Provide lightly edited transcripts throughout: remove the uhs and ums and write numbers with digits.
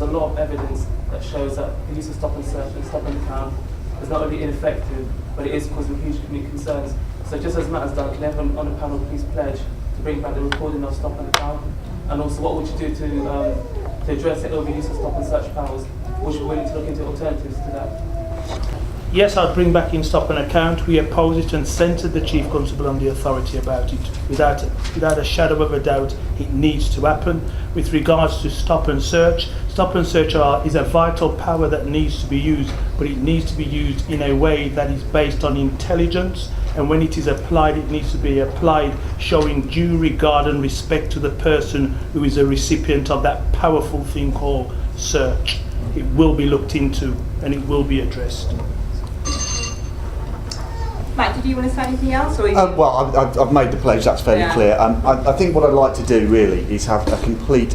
there's a lot of evidence that shows that the use of stop and search and stop and count is not only ineffective, but it is causing huge community concerns. So just as Matt has done, can everyone on the panel please pledge to bring back the recording of stop and count? And also, what would you do to address the overuse of stop and search powers? Would you be willing to look into alternatives to that? Yes, I'll bring back in stop and account. We oppose it and centred the Chief Constable on the authority about it. Without a shadow of a doubt, it needs to happen. With regards to stop and search is a vital power that needs to be used, but it needs to be used in a way that is based on intelligence, and when it is applied, it needs to be applied showing due regard and respect to the person who is a recipient of that powerful thing called search. It will be looked into and it will be addressed. Matt, did you want to say anything else? Or well, I've made the pledge, that's fairly clear. I think what I'd like to do really is have a complete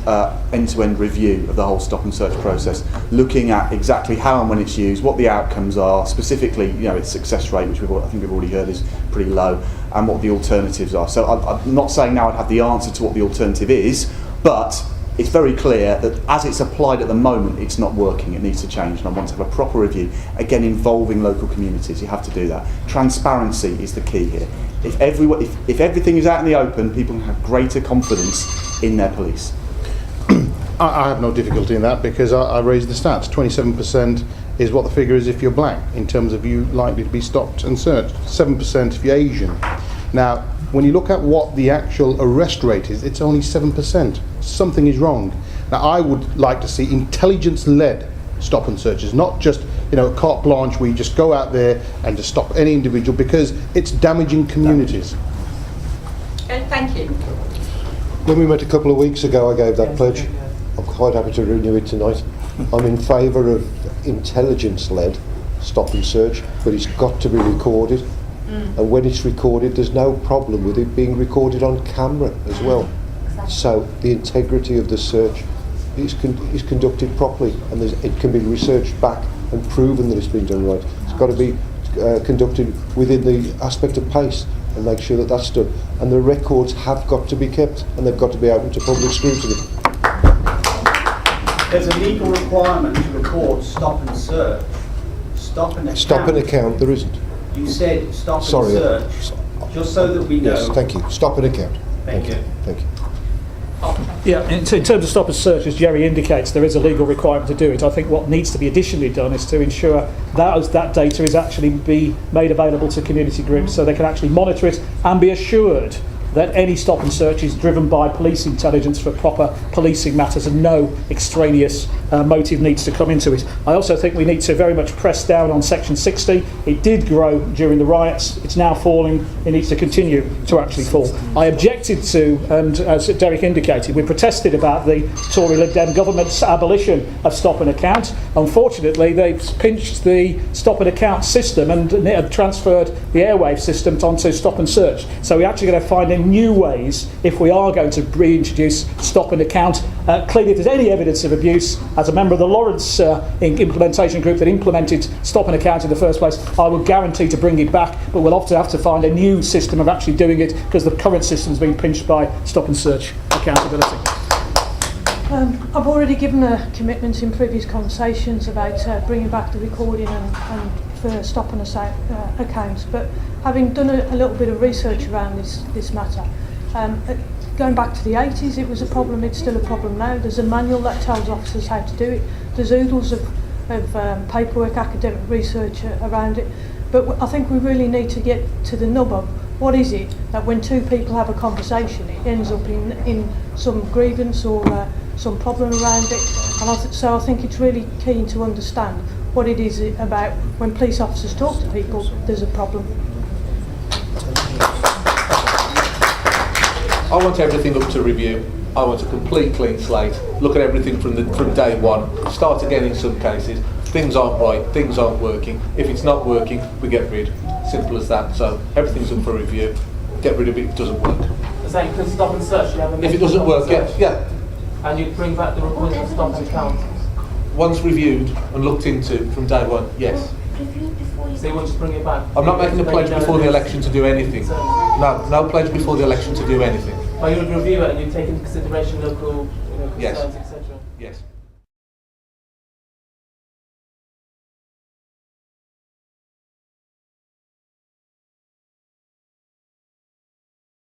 end-to-end review of the whole stop and search process, looking at exactly how and when it's used, what the outcomes are, specifically, its success rate, which I think we've already heard is pretty low, and what the alternatives are. So I'm not saying now I'd have the answer to what the alternative is, but it's very clear that as it's applied at the moment, it's not working, it needs to change, and I want to have a proper review, again involving local communities. You have to do that. Transparency is the key here. If everything is out in the open, people can have greater confidence in their police. I have no difficulty in that because I raised the stats. 27% is what the figure is if you're black, in terms of you likely to be stopped and searched. 7% if you're Asian. Now, when you look at what the actual arrest rate is, it's only 7%. Something is wrong. Now, I would like to see intelligence-led stop and searches, not just carte blanche where you just go out there and just stop any individual, because it's damaging communities. Thank you. When we met a couple of weeks ago, I gave that pledge. I'm quite happy to renew it tonight. I'm in favour of intelligence-led stop and search, but it's got to be recorded. And when it's recorded, there's no problem with it being recorded on camera as well. Exactly. So the integrity of the search is conducted properly, and it can be researched back and proven that it's been done right. It's got to be conducted within the aspect of pace and make sure that that's done. And the records have got to be kept, and they've got to be open to public scrutiny. There's a legal requirement to record stop and search. Stop and account. Stop and account, there isn't. You said stop and search, just so that we know. Yes, thank you. Stop and account. Thank you. Thank you. Yeah, in terms of stop and search, as Jerry indicates, there is a legal requirement to do it. I think what needs to be additionally done is to ensure that data is actually be made available to community groups so they can actually monitor it and be assured that any stop and search is driven by police intelligence for proper policing matters and no extraneous motive needs to come into it. I also think we need to very much press down on Section 60. It did grow during the riots, it's now falling, it needs to continue to actually fall. I objected to, and as Derek indicated, we protested about the Tory Lib Dem government's abolition of stop and account. Unfortunately, they've pinched the stop and account system and transferred the airwave system onto stop and search. So we're actually going to find new ways, if we are going to reintroduce stop and account. Clearly, if there's any evidence of abuse, as a member of the Lawrence implementation group that implemented stop and account in the first place, I would guarantee to bring it back, but we'll have to find a new system of actually doing it, because the current system's been pinched by stop and search accountability. I've already given a commitment in previous conversations about bringing back the recording and for stop and accounts, but having done a little bit of research around this matter, going back to the 80s, it was a problem, it's still a problem now. There's a manual that tells officers how to do it. There's oodles of paperwork, academic research around it, but I think we really need to get to the nub of what is it that when two people have a conversation, it ends up in some grievance or some problem around it. And so I think it's really keen to understand what it is about when police officers talk to people, there's a problem. I want everything up to review. I want a complete clean slate. Look at everything from day one. Start again in some cases. Things aren't right. Things aren't working. If it's not working, we get rid. Simple as that. So everything's up for review. Get rid of it if it doesn't work. So you can stop and search. You have a if it doesn't work, yeah. And you bring back the recording of stop and count. Once reviewed and looked into from day one, yes. So you want to bring it back? I'm not making a pledge before the election to do anything. No pledge before the election to do anything. But you would review it and you take into consideration local concerns, yes. etc. Yes.